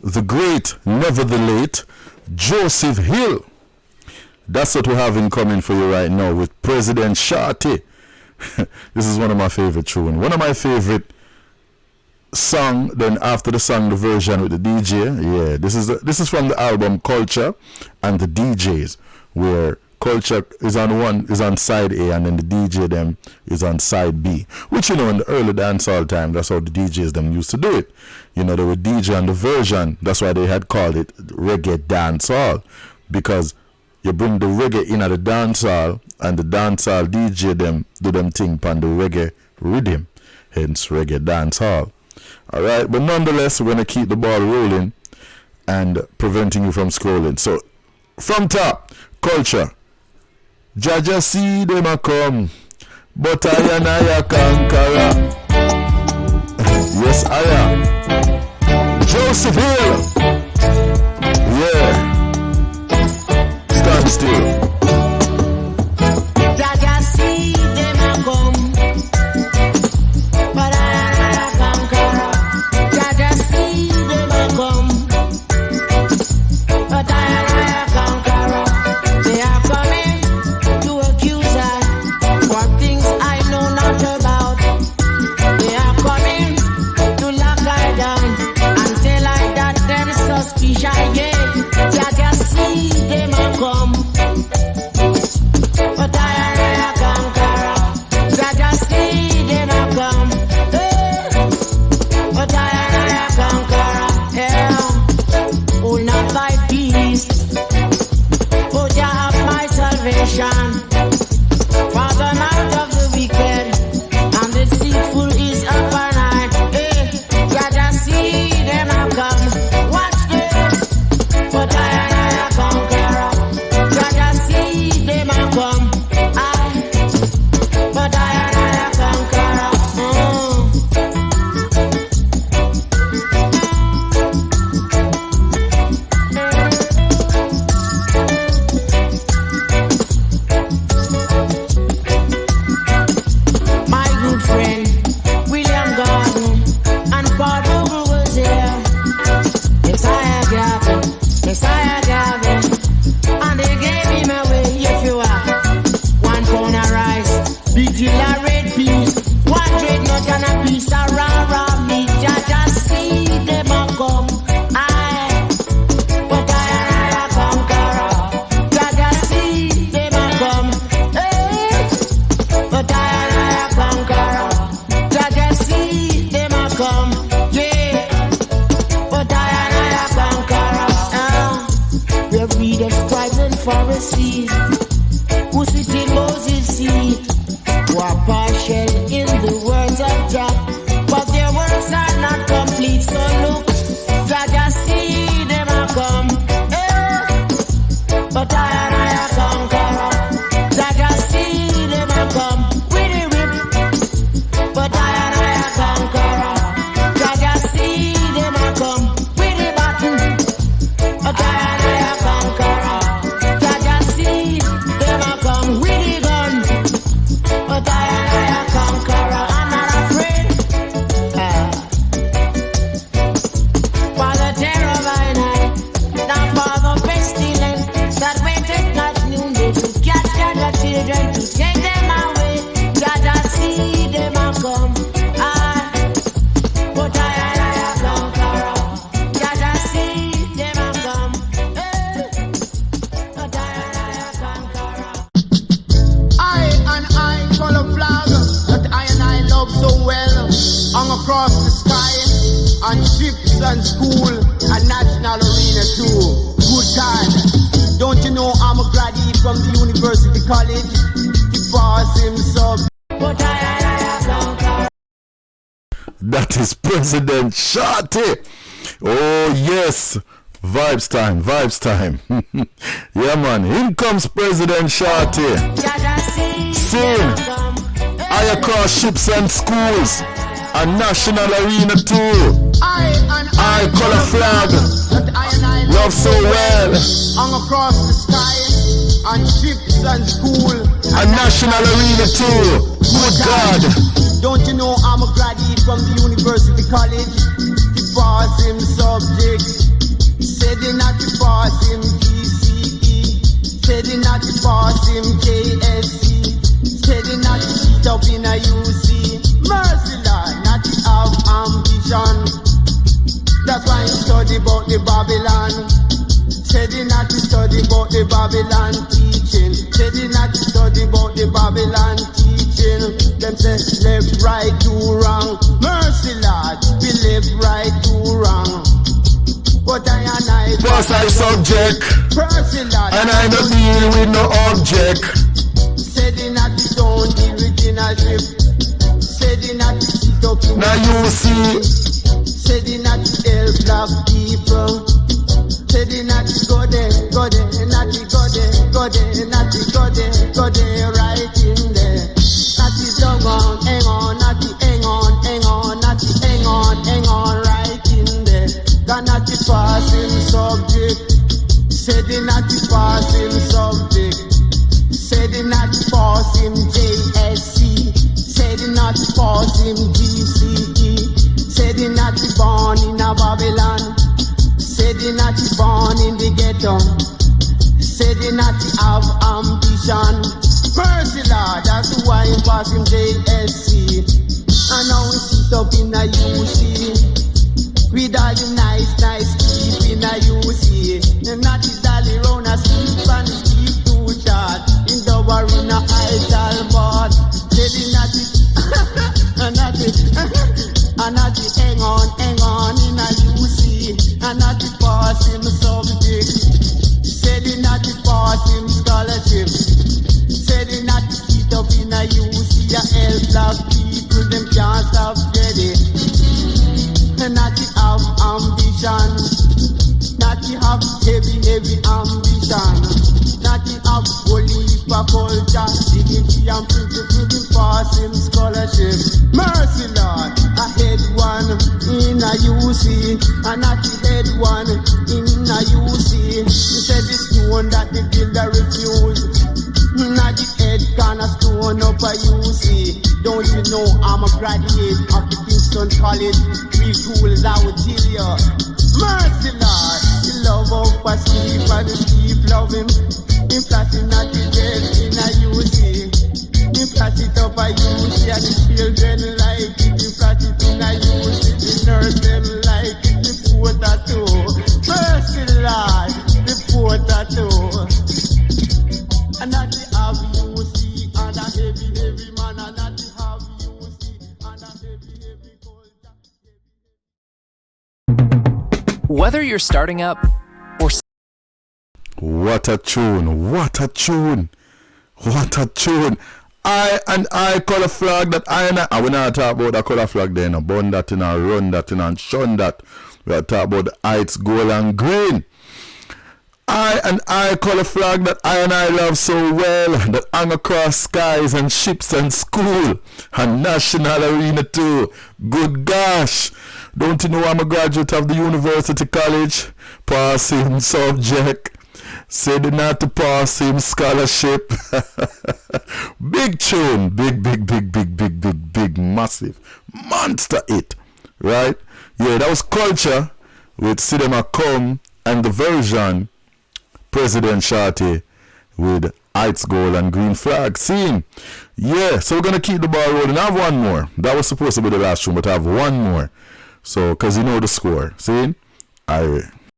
the great, never the late, Joseph Hill. That's what we have in common for you right now with President Shorty. This is one of my favorite tunes. One of my favorite song. Then after the song, the version with the DJ. Yeah, this is from the album Culture and the DJs, where Culture is on side A and then the DJ them is on side B. Which, you know, in the early dancehall time, that's how the DJs them used to do it. You know, they would DJ on the version. That's why they had called it reggae dancehall, because you bring the reggae in at the dancehall and the dancehall DJ them do them thing on the reggae rhythm. Hence reggae dancehall. Alright, but nonetheless, we're gonna keep the ball rolling and preventing you from scrolling. So from top, Culture. Jaja see them a come, but I and I a conqueror. Yes, I am. Joseph Hill. Yeah. Stand still. Jaja see them a come, but I and I a conqueror. Jaja see them a come, but I and I a conqueror. They are coming to accuse us for things I know not about. They are coming to lock I down and tell I that them suspicious. Yeah, Jaja see them a come, but I and I a conqueror. Jaja see them a come, but I and I a conqueror. Yeah, oh not by peace, oh Jah have my salvation. Father, out of the wicked, and the deceitful is up and night. Hey, Jaja see them a come, watch them, but I and I a conqueror. Jaja see them a come, but I and I a conqueror. My good friend William Gordon and Paul Bogle was there. Messiah Gavin, and they gave him away. If you are 1 pound of rice, big deal of red peas, 1 dreadnought and a piece of raw meat. Jaja see them a come, but I and I a conqueror. Jaja see them a come, but I and I a conqueror. Jaja see them a come, yeah, but I and I a conqueror. We read of scribes and Pharisees who sit in Moses' seat, who are partial in the words of Jah, but their words are not complete. So look, Jaja see them a come, but I and I a conqueror. Jaja see them a come with a whip, but I and I a conqueror. Jaja see them a come with a button, but I and I a conqueror. Jaja see them a come with a gun, but I and I a conqueror. I'm not afraid. For the terror by night, not for the pestilence that waiteth not noonday to catch the children, to take them away. Jaja see them a come, but I and I a conqueror. Jaja see them a come, but I and I a conqueror. I call a flag that I and I love so well, hung across the sky, on ships and school, and national arena too. Good God, don't you know I'm a graduate from the University College? He passed him sub. But I and I a conqueror. That is President Shorty. Oh yes, vibes time. Yeah man, in comes President Shorty. Jaja see Sing, them a come, I across ships and schools, and national arena too. I call a flag that I and I love so well, hung across the sky, on ships and school, and national arena too. Good God, don't you know I'm a graduate from the University College? The pass him subject. Said he not the pass him G.C.E. Said he not the pass him J.S.E. Said he not the seat up in a U.C. Mercy Lord, not the have ambition. That's why he study about the Babylon. Said he not to study about the Babylon teaching. Said he not to study about the Babylon teaching. Them say left, right, too wrong. Mercy Lord, we left, right, too wrong. But I and I Plus I subject. Mercy Lord, And I don't deal with no object. said he not to don't deal with dinnership. Said he not to sit up in Now you see. said he not to help black people. Said he not to go there, not to go there, not to go there, right in there. Not to hang on, not to hang on, not to hang on, right in there. Not to pass him subject. Said he not to pass him subject. Said he not to pass him J.S.E. Said he not to pass him G.C.E. Said he not to born in a Babylon. Said he not to born in the ghetto. Said he not to have ambition. Mercy Lord, that's why he pass him J.S.E. And now we sit up in a U.C. With all the nice keep in a U.C. And not the dolly round a sleep and sleep too short. In the arena idle board. Said he not to and not to hang on in a U.C. And not to pass him subject. Said he not to pass him scholarship. Said he not to sit up in a U.C. and help black people, them can't stop steady. And not to have ambition. Not to have heavy ambition. Not to have police for culture, dignity and principle to pass him scholarship. Mercy Lord, I had one in a UC, and not the head one in a UC. He said the stone that the builder refused, not the head cornerstone up a UC. Don't you know I'm a graduate of the Kingston College? Three schools I will tell you. Mercy Lord, the love of a sleep and the sleep love him. He flash him not the dead in a UC. He flash it up a UC and the children like it. He flash it in a UC, the nurse them like it. The potato, mercy Lord, the potato. And not the have UC and a heavy man, and not the have UC and a heavy culture. Whether you're starting up or What a tune, what a tune, what a tune. I color flag that I will not talk about the color flag there, no, burn that in and run that in and shun that. We are talking about the heights, gold and green. I color flag that I love so well, that hang across skies and ships and school and national arena too. Good gosh, don't you know I'm a graduate of the University College? Passing subject. Said not to pass him scholarship. Big tune, big, massive, monster hit, right? Yeah, that was Culture with Cinema Come and the version President Shorty with Heights Gold and Green Flag scene. Yeah, so we're gonna keep the ball rolling. I have one more. That was supposed to be the last one, but I have one more. So, cause you know the score. See? Alright.